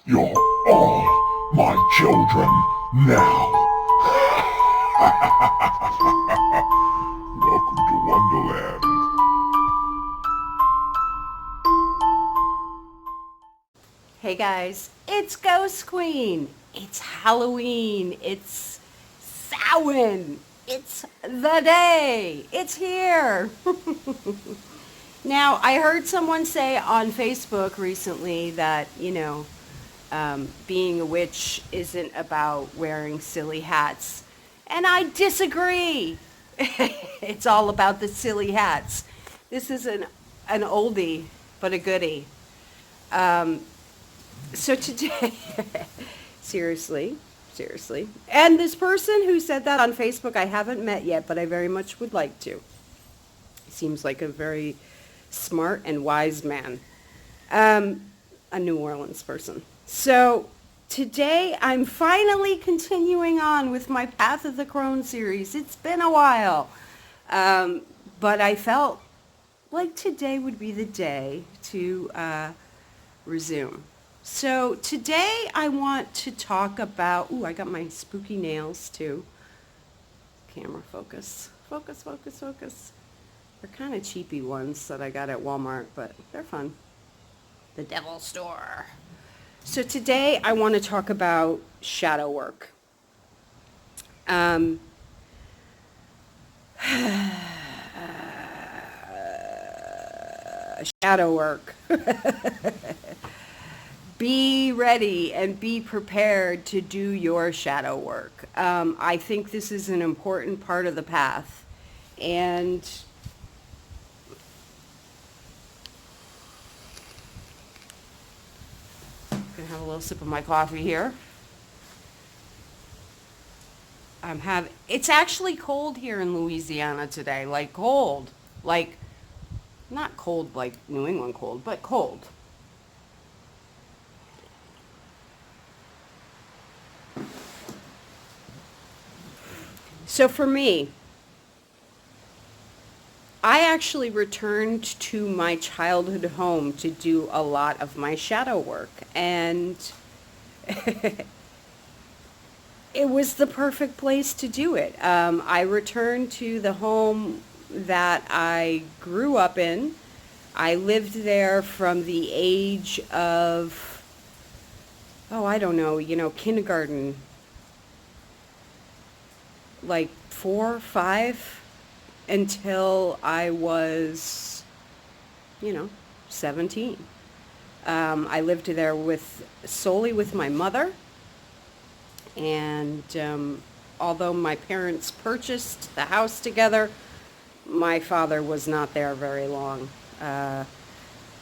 You're all my children now. Welcome to Wonderland. Hey guys, it's Ghost Queen. It's Halloween. It's Samhain. It's the day. It's here. Now, I heard someone say on Facebook recently that, being a witch isn't about wearing silly hats. And I disagree. It's all about the silly hats. This is an oldie, but a goodie. Um, so today, seriously, seriously. And this person who said that on Facebook, I haven't met yet, but I very much would like to. Seems like a very smart and wise man. Um, a New Orleans person. So today I'm finally continuing on with my Path of the Crone series. It's been a while. Um, but I felt like today would be the day to resume. So today I want to talk about, ooh, I got my spooky nails too. Camera focus. Focus, focus, focus. They're kind of cheapy ones that I got at Walmart, but they're fun. The Devil Store. So today I want to talk about shadow work. Um, shadow work. Be ready and be prepared to do your shadow work. I think this is an important part of the path. And I'm going to have a little sip of my coffee here. It's actually cold here in Louisiana today, like cold. Like, not cold like New England cold, but cold. So for me, I actually returned to my childhood home to do a lot of my shadow work. And it was the perfect place to do it. I returned to the home that I grew up in. I lived there from the age of, oh, I don't know, kindergarten, like 4, 5, until I was, 17. I lived there solely with my mother, and although my parents purchased the house together, my father was not there very long,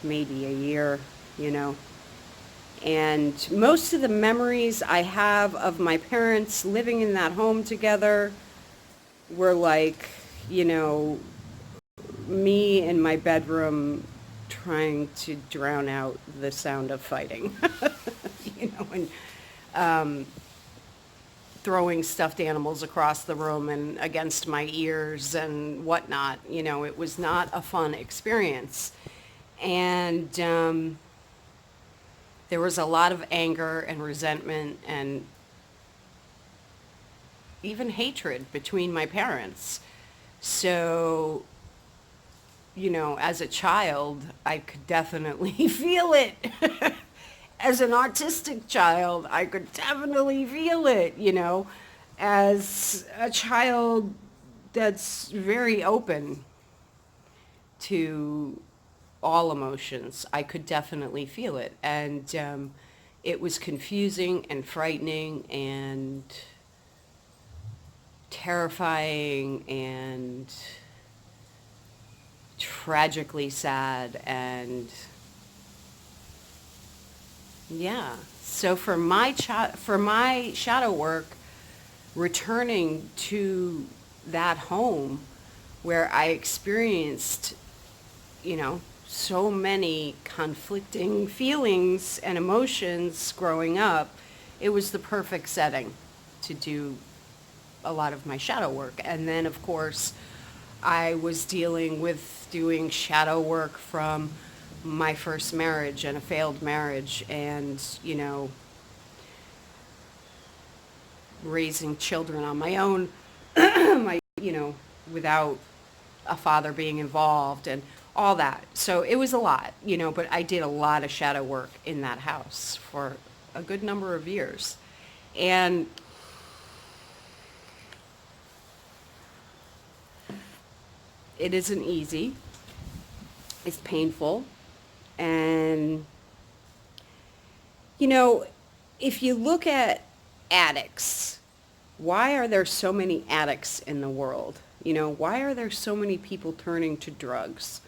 maybe a year, you know. And most of the memories I have of my parents living in that home together were like, you know, me in my bedroom trying to drown out the sound of fighting, and throwing stuffed animals across the room and against my ears and whatnot. It was not a fun experience. And there was a lot of anger and resentment and even hatred between my parents. So, as a child, I could definitely feel it. As an autistic child, I could definitely feel it, As a child that's very open to all emotions, I could definitely feel it. And it was confusing and frightening and terrifying and tragically sad. And yeah, so for my shadow work, returning to that home where I experienced, so many conflicting feelings and emotions growing up, it was the perfect setting to do a lot of my shadow work. And then, of course, I was dealing with doing shadow work from my first marriage and a failed marriage, and, raising children on my own, without a father being involved and all that. So it was a lot, but I did a lot of shadow work in that house for a good number of years. And it isn't easy. It's painful. And, if you look at addicts, why are there so many addicts in the world? Why are there so many people turning to drugs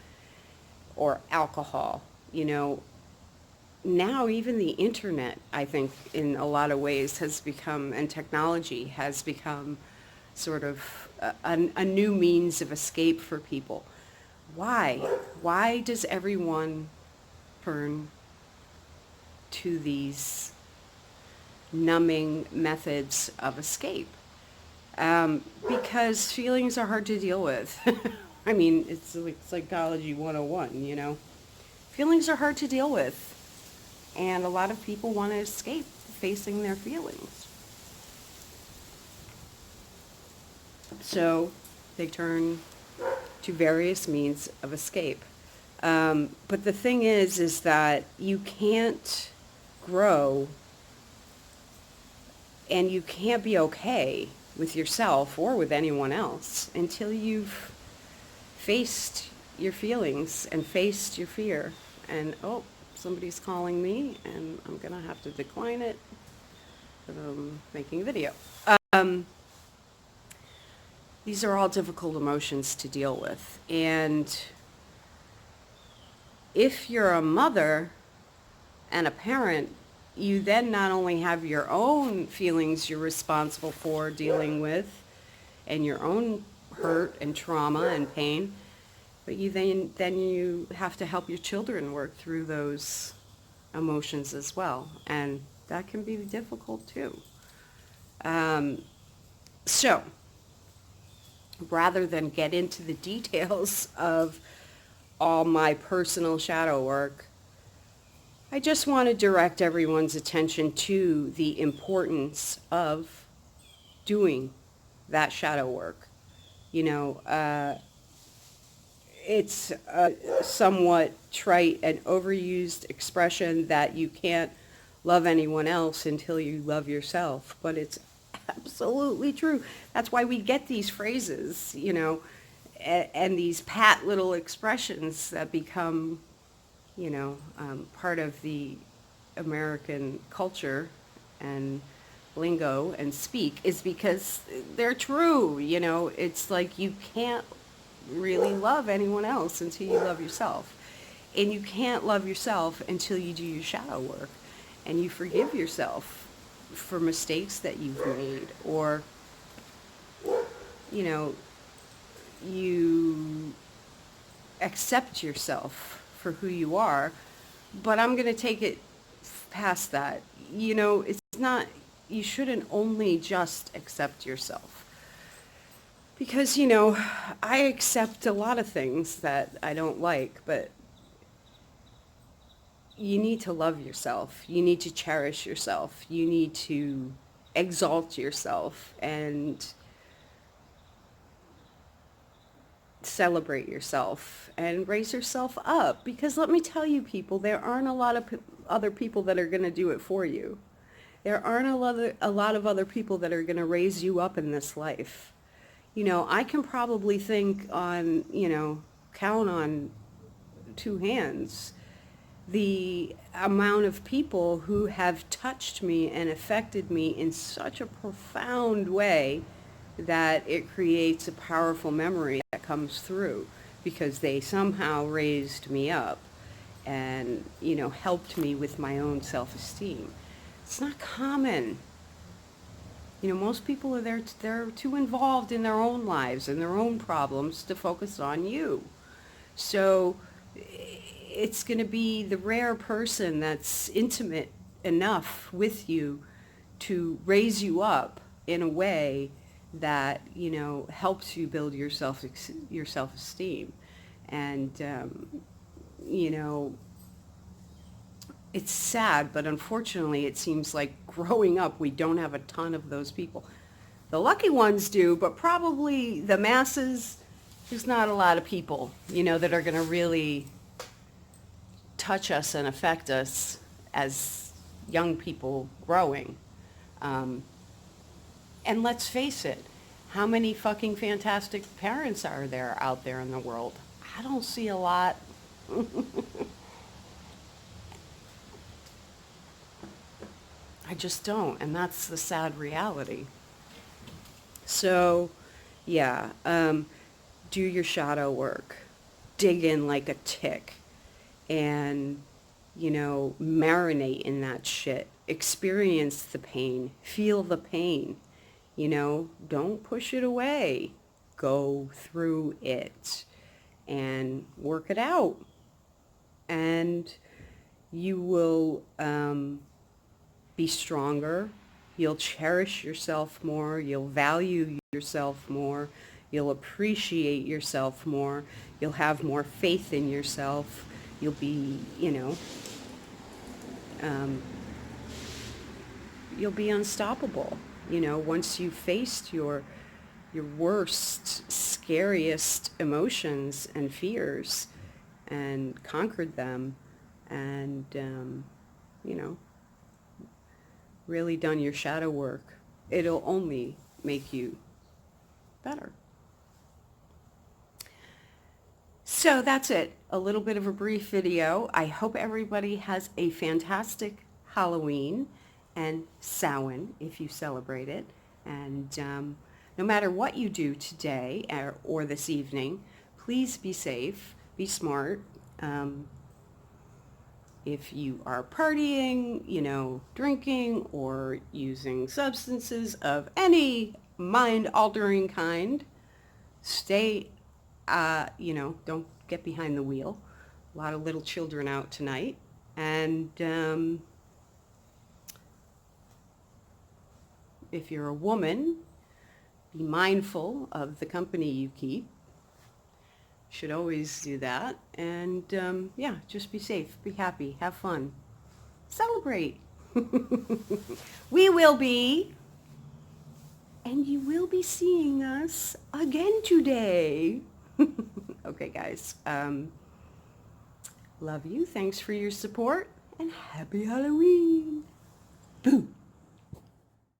or alcohol? Now even the internet, I think, in a lot of ways has become, and technology has become sort of a new means of escape for people. Why? Why does everyone turn to these numbing methods of escape? Because feelings are hard to deal with. I mean, it's like psychology 101, Feelings are hard to deal with. And a lot of people want to escape facing their feelings. So they turn to various means of escape. But the thing is that you can't grow and you can't be okay with yourself or with anyone else until you've faced your feelings and faced your fear. And, somebody's calling me and I'm going to have to decline it. I'm making a video. These are all difficult emotions to deal with. And if you're a mother and a parent, you then not only have your own feelings you're responsible for dealing with and your own hurt and trauma and pain, but you then you have to help your children work through those emotions as well. And that can be difficult too. So rather than get into the details of all my personal shadow work, I just want to direct everyone's attention to the importance of doing that shadow work. It's a somewhat trite and overused expression that you can't love anyone else until you love yourself, but it's absolutely true. That's why we get these phrases, and these pat little expressions that become, part of the American culture and lingo and speak, is because they're true. It's like you can't really love anyone else until you love yourself. And you can't love yourself until you do your shadow work and you forgive yourself for mistakes that you've made, or, you accept yourself for who you are. But I'm going to take it past that. It's not, you shouldn't only just accept yourself. Because, I accept a lot of things that I don't like, but you need to love yourself. You need to cherish yourself. You need to exalt yourself and celebrate yourself and raise yourself up. Because let me tell you, people, there aren't a lot of other people that are going to do it for you. There aren't a lot of other people that are going to raise you up in this life. I can probably think on, count on two hands the amount of people who have touched me and affected me in such a profound way that it creates a powerful memory that comes through because they somehow raised me up and, helped me with my own self-esteem. It's not common. Most people they're too involved in their own lives and their own problems to focus on you. So it's going to be the rare person that's intimate enough with you to raise you up in a way that, helps you build your self-esteem. And, it's sad, but unfortunately it seems like growing up we don't have a ton of those people. The lucky ones do, but probably the masses, there's not a lot of people, that are going to really touch us and affect us as young people growing. And let's face it, how many fucking fantastic parents are there out there in the world? I don't see a lot. I just don't, and that's the sad reality. So, yeah, do your shadow work. Dig in like a tick and, marinate in that shit. Experience the pain. Feel the pain. Don't push it away. Go through it and work it out. And you will be stronger. You'll cherish yourself more. You'll value yourself more. You'll appreciate yourself more. You'll have more faith in yourself. You'll be, you'll be unstoppable. Once you've faced your worst, scariest emotions and fears and conquered them and, really done your shadow work, it'll only make you better. So that's it. A little bit of a brief video. I hope everybody has a fantastic Halloween and Samhain if you celebrate it. And no matter what you do today or this evening, please be safe, be smart. If you are partying, drinking or using substances of any mind-altering kind, stay, don't get behind the wheel. A lot of little children out tonight. And if you're a woman, be mindful of the company you keep. Should always do that. And just be safe, be happy, have fun, celebrate. We will be, and you will be seeing us again today. Okay, guys. Love you. Thanks for your support, and happy Halloween. Boo.